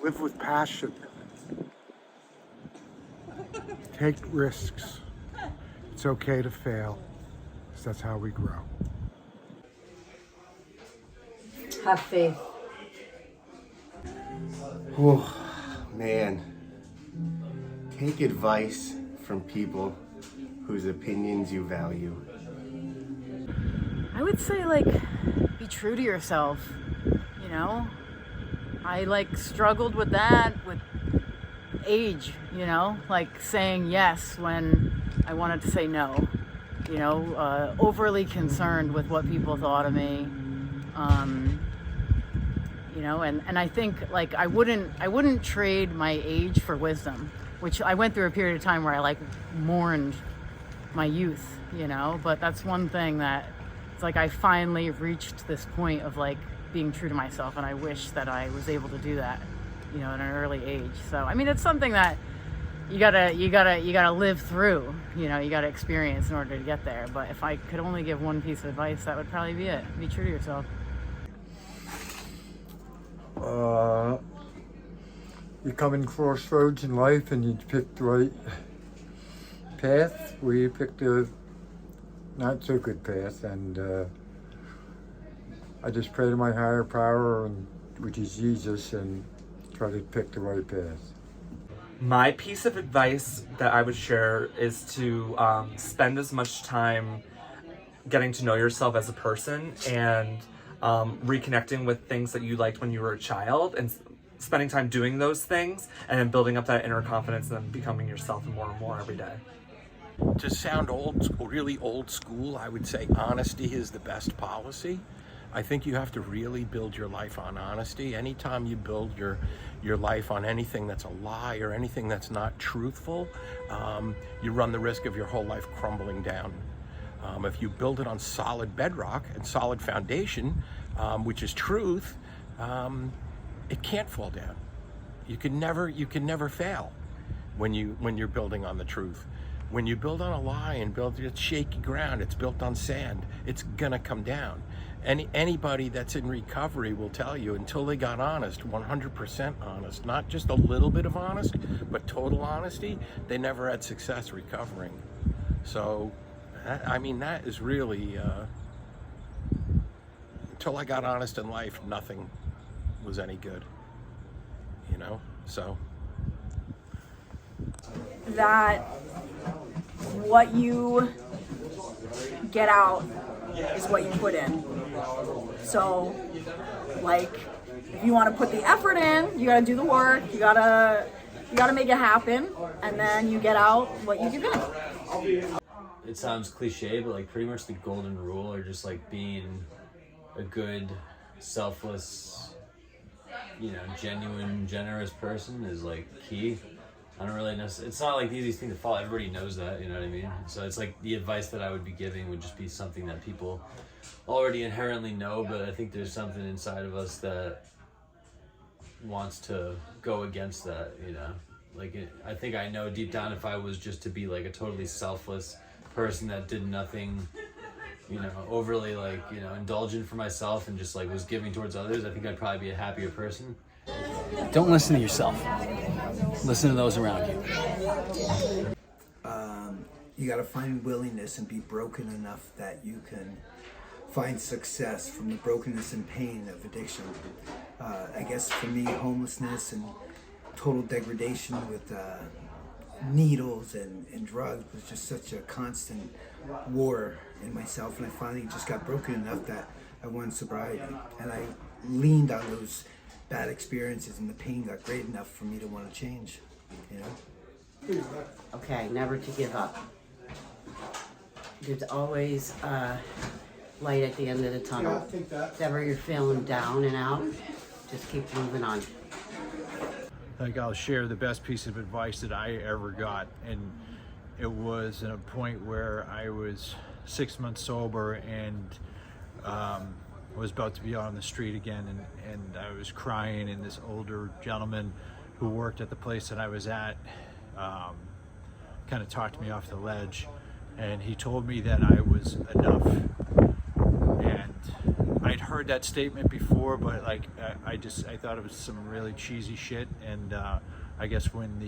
Live with passion. Take risks. It's okay to fail, because that's how we grow. Have faith. Oh, man. Take advice from people whose opinions you value. I would say, be true to yourself, you know? I, struggled with that with age, saying yes when I wanted to say no, overly concerned with what people thought of me, and I think, I wouldn't trade my age for wisdom, which I went through a period of time where I, mourned my youth, but that's one thing that it's I finally reached this point of being true to myself, and I wish that I was able to do that, at an early age. So I mean, it's something that you gotta live through, you gotta experience in order to get there. But if I could only give one piece of advice, that would probably be it. Be true to yourself. You come in crossroads in life and you pick the right path, where you picked a not so good path, and I just pray to my higher power, which is Jesus, and try to pick the right path. My piece of advice that I would share is to spend as much time getting to know yourself as a person, and reconnecting with things that you liked when you were a child, and spending time doing those things, and then building up that inner confidence, and then becoming yourself more and more every day. To sound really old school, I would say honesty is the best policy. I think you have to really build your life on honesty. Anytime you build your life on anything that's a lie or anything that's not truthful, you run the risk of your whole life crumbling down. If you build it on solid bedrock and solid foundation, which is truth, it can't fall down. You can never fail when you're building on the truth. When you build on a lie and build it's shaky ground, it's built on sand, it's gonna come down. Anybody that's in recovery will tell you, until they got honest, 100% honest, not just a little bit of honest, but total honesty, they never had success recovering. So, that is really, until I got honest in life, nothing was any good, so. That what you get out is what you put in. So, if you want to put the effort in, you gotta do the work, you gotta make it happen, and then you get out what you give in. It sounds cliche, but pretty much the golden rule, or just being a good, selfless, genuine, generous person is key. I don't really know. It's not the easiest thing to follow. Everybody knows that, you know what I mean? So it's the advice that I would be giving would just be something that people already inherently know, but I think there's something inside of us that wants to go against that, I think I know deep down, if I was just to be a totally selfless person that did nothing, overly indulgent for myself and just was giving towards others, I think I'd probably be a happier person. Don't listen to yourself. Listen to those around you. You got to find willingness and be broken enough that you can find success from the brokenness and pain of addiction. I guess for me, homelessness and total degradation with needles and drugs was just such a constant war in myself, and I finally just got broken enough that I won sobriety, and I leaned on those bad experiences, and the pain got great enough for me to want to change, Okay, never to give up. There's always light at the end of the tunnel. If ever you're feeling down and out, just keep moving on. I think I'll share the best piece of advice that I ever got, and it was at a point where I was 6 months sober and was about to be on the street again, and I was crying, and this older gentleman who worked at the place that I was at kind of talked me off the ledge, and he told me that I was enough. And I'd heard heard that statement before, but like I thought it was some really cheesy shit. And I guess when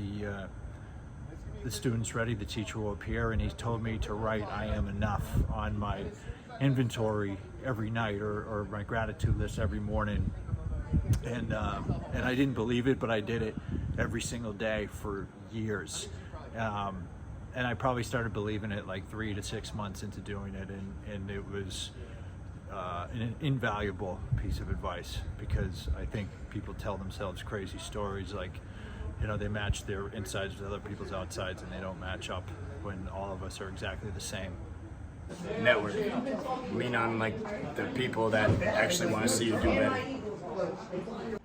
the student's ready, the teacher will appear, and he told me to write "I am enough" on my inventory every night, or my gratitude list every morning. And I didn't believe it, but I did it every single day for years. And I probably started believing it like 3 to 6 months into doing it, and it was an invaluable piece of advice, because I think people tell themselves crazy stories, like, you know, they match their insides with other people's outsides, and they don't match up when all of us are exactly the same. Network. Lean on like the people that actually want to see you do better.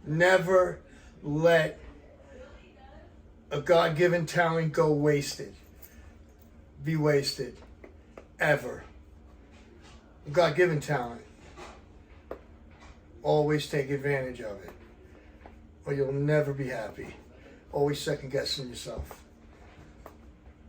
Never let a God-given talent go wasted. Be wasted. Ever. A God-given talent. Always take advantage of it, or you'll never be happy. Always second-guessing yourself.